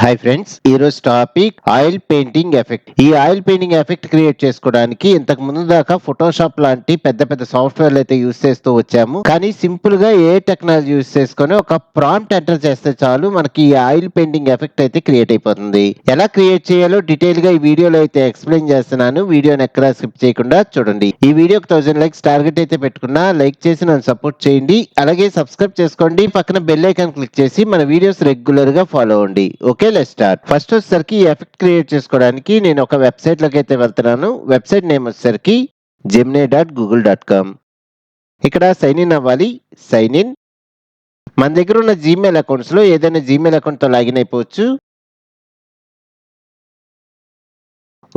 Hi friends, ఈరోజు topic oil painting effect. ఈ oil painting effect create చేసుకోవడానికి ఇంతకు ముందు దాకా ఫోటోషాప్ లాంటి పెద్ద పెద్ద సాఫ్ట్వేర్లు అయితే యూస్ చేస్తూ వచ్చాము. కానీ సింపుల్ గా ఏ టెక్నాలజీ యూస్ చేసుకొని ఒక ప్రాంప్ట్ ఎంటర్ చేస్తే చాలు మనకి ఈ ఆయిల్ పెయింటింగ్ ఎఫెక్ట్ అయితే క్రియేట్ అయిపోతుంది. ఎలా క్రియేట్ చేయాలో డీటెయిల్ గా ఈ వీడియోలో అయితే ఎక్స్ప్లెయిన్ చేస్తున్నాను. వీడియోని ఎక్కడా స్కిప్ చేయకుండా చూడండి. ఈ వీడియోకి 1000 లైక్స్ టార్గెట్ అయితే పెట్టుకున్నా, లైక్ చేసి నన్ను సపోర్ట్ చేయండి. అలాగే సబ్స్క్రైబ్ చేసుకోండి. పక్కన బెల్ ఐకాన్ క్లిక్ చేసి మన వీడియోస్ రెగ్యులర్ గా ఫాలో అవ్వండి. Okay, let's start. ఫస్ట్ వచ్చేసరికి ఈ ఎఫెక్ట్ క్రియేట్ చేసుకోవడానికి నేను ఒక వెబ్సైట్ లోకి అయితే వెళ్తున్నాను. వెబ్సైట్ నేమ్ వచ్చేసరికి gemini.google.com. ఇక్కడ సైన్ ఇన్ అవ్వాలి. Sign in. మన దగ్గర ఉన్న జీమెయిల్ అకౌంట్స్ లో ఏదైనా జీమెయిల్ అకౌంట్ తో లాగిన్ అయిపోవచ్చు.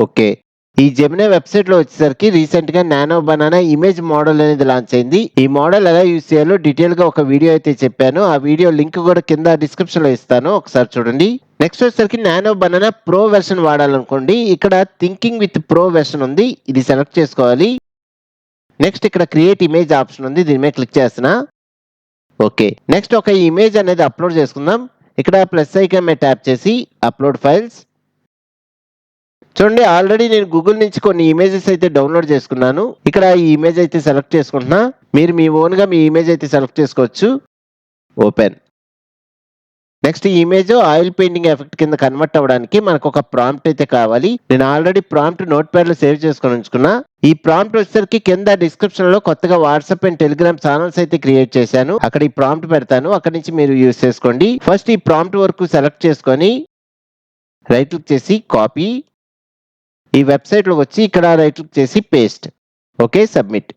ఓకే, ఈ జెమినీ వెబ్సైట్ లో వచ్చేసరికి రీసెంట్ గా నానో బనానా ఇమేజ్ మోడల్ అనేది లాంచ్ అయింది. ఈ మోడల్ ఎలా యూజ్ చేయాలో డీటెయిల్ గా ఒక వీడియో అయితే చెప్పాను. ఆ వీడియో లింక్ కూడా కింద డిస్క్రిప్షన్ లో ఇస్తాను, ఒకసారి చూడండి. నెక్స్ట్ వచ్చేసరికి నానో బనానా ప్రో వెర్షన్ వాడాలనుకోండి. ఇక్కడ థింకింగ్ విత్ ప్రో వెర్షన్ ఉంది, ఇది సెలెక్ట్ చేసుకోవాలి. నెక్స్ట్ ఇక్కడ క్రియేట్ ఇమేజ్ ఆప్షన్ ఉంది, దీని మీద క్లిక్ చేస్తున్నా. ఓకే, నెక్స్ట్ ఒక ఇమేజ్ అనేది అప్లోడ్ చేసుకుందాం. ఇక్కడ ప్లస్ ఐకాన్ మీద ట్యాప్ చేసి అప్లోడ్ ఫైల్స్. చూడండి, ఆల్రెడీ నేను గూగుల్ నుంచి కొన్ని ఇమేజెస్ అయితే డౌన్లోడ్ చేసుకున్నాను. ఇక్కడ ఈ ఇమేజ్ అయితే సెలెక్ట్ చేసుకుంటున్నా. మీరు మీ ఓన్ గా మీ ఇమేజ్ అయితే సెలెక్ట్ చేసుకోవచ్చు. ఓపెన్. నెక్స్ట్ ఈ ఇమేజ్ ఆయిల్ పెయింటింగ్ ఎఫెక్ట్ కింద కన్వర్ట్ అవ్వడానికి మనకు ఒక ప్రాంప్ట్ అయితే కావాలి. నేను ఆల్రెడీ ప్రాంప్ట్ నోట్ ప్యాడ్ లో సేవ్ చేసుకొని ఉంచుకున్నా. ఈ ప్రాంప్ట్ వచ్చేసరికి కింద డిస్క్రిప్షన్ లో కొత్తగా వాట్సాప్ అండ్ టెలిగ్రామ్ ఛానల్స్ అయితే క్రియేట్ చేశాను. అక్కడ ఈ ప్రాంప్ట్ పెడతాను, అక్కడి నుంచి మీరు యూజ్ చేసుకోండి. ఫస్ట్ ఈ ప్రాంప్ట్ వరకు సెలెక్ట్ చేసుకొని రైట్ క్లిక్ చేసి కాపీ. ఈ వెబ్సైట్ లో వచ్చి ఇక్కడ రైట్ క్లిక్ చేసి పేస్ట్. Okay, submit.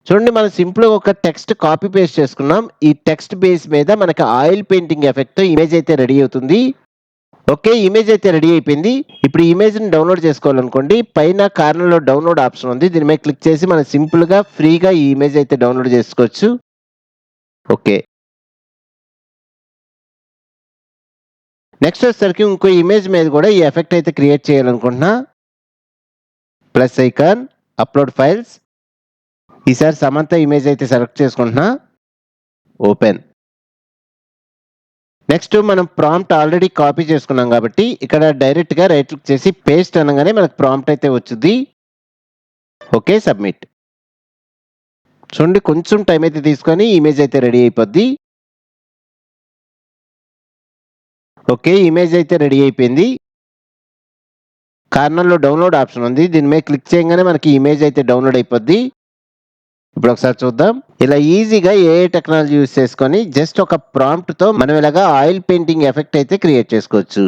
చూడండి, మనం సింపుల్ గా ఒక టెక్స్ట్ కాపీ పేస్ట్ చేసుకున్నాం. ఈ టెక్స్ట్ బేస్ మీద మనకి ఆయిల్ పెయింటింగ్ ఎఫెక్ట్ ఇమేజ్ అయితే రెడీ అవుతుంది. ఓకే, ఇమేజ్ అయితే రెడీ అయిపోయింది. ఇప్పుడు ఈ ఇమేజ్ ని డౌన్లోడ్ చేసుకోవాలనుకోండి, పైన కార్నర్ లో డౌన్లోడ్ ఆప్షన్ ఉంది, దీని మీద క్లిక్ చేసి మనం సింపుల్ గా ఫ్రీగా ఈ ఇమేజ్ అయితే డౌన్లోడ్ చేసుకోవచ్చు. ఓకే, నెక్స్ట్ వచ్చేసరికి ఇంకో ఇమేజ్ మీద కూడా ఈ ఎఫెక్ట్ అయితే క్రియేట్ చేయాలనుకుంటున్నా. Plus icon, upload files. ఈసారి సమంత ఇమేజ్ అయితే సెలెక్ట్ చేసుకుంటున్నా. ఓపెన్. నెక్స్ట్ మనం ప్రాంప్ట్ ఆల్రెడీ కాపీ చేసుకున్నాం కాబట్టి ఇక్కడ డైరెక్ట్ గా రైట్ క్లిక్ చేసి పేస్ట్ అనగానే మనకు ప్రాంప్ట్ అయితే వచ్చింది. Okay, submit. చూడండి, కొంచెం టైం అయితే తీసుకొని ఇమేజ్ అయితే రెడీ అయిపోద్ది. ఓకే, ఇమేజ్ అయితే రెడీ అయిపోయింది. కార్నర్ లో డౌన్లోడ్ ఆప్షన్ ఉంది, దీని మీద క్లిక్ చేయగానే మనకి ఇమేజ్ అయితే డౌన్లోడ్ అయిపోద్ది. ఇప్పుడు ఒకసారి చూద్దాం. ఇలా ఈజీగా ఏఐ టెక్నాలజీ యూస్ చేసుకొని జస్ట్ ఒక ప్రాంప్ట్ తో మనం ఇలాగా ఆయిల్ పెయింటింగ్ ఎఫెక్ట్ అయితే క్రియేట్ చేసుకోవచ్చు.